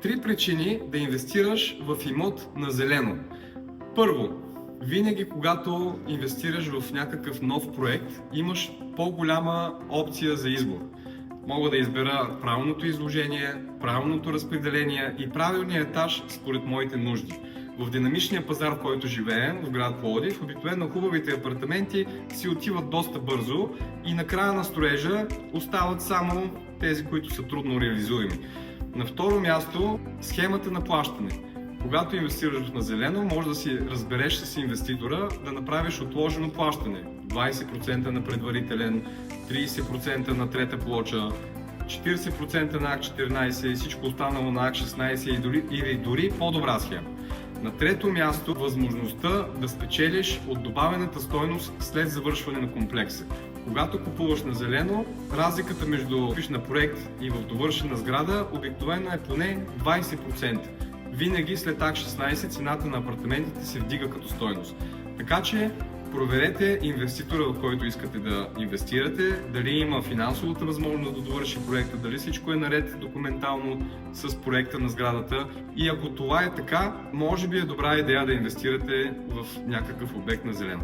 3 причини да инвестираш в имот на зелено. Първо, винаги когато инвестираш в някакъв нов проект, имаш по-голяма опция за избор. Мога да избера правилното изложение, правилното разпределение и правилния етаж според моите нужди. В динамичния пазар, в който живеем, в град Пловдив, обикновено хубавите апартаменти си отиват доста бързо и на края на строежа остават само тези, които са трудно реализуеми. На второ място, схемата на плащане. Когато инвестираш на зелено, може да си разбереш с инвеститора да направиш отложено плащане. 20% на предварителен, 30% на трета плоча, 40% на АК 14 и всичко останало на АК 16 или дори по-добра схема. На трето място, възможността да спечелиш от добавената стойност след завършване на комплекса. Когато купуваш на зелено, разликата между на проект и в довършена сграда обикновено е поне 20%. Винаги след АК 16 цената на апартаментите се вдига като стойност. Така че проверете инвеститора, в който искате да инвестирате, дали има финансовата възможност да довърши проекта, дали всичко е наред документално с проекта на сградата и ако това е така, може би е добра идея да инвестирате в някакъв обект на зелено.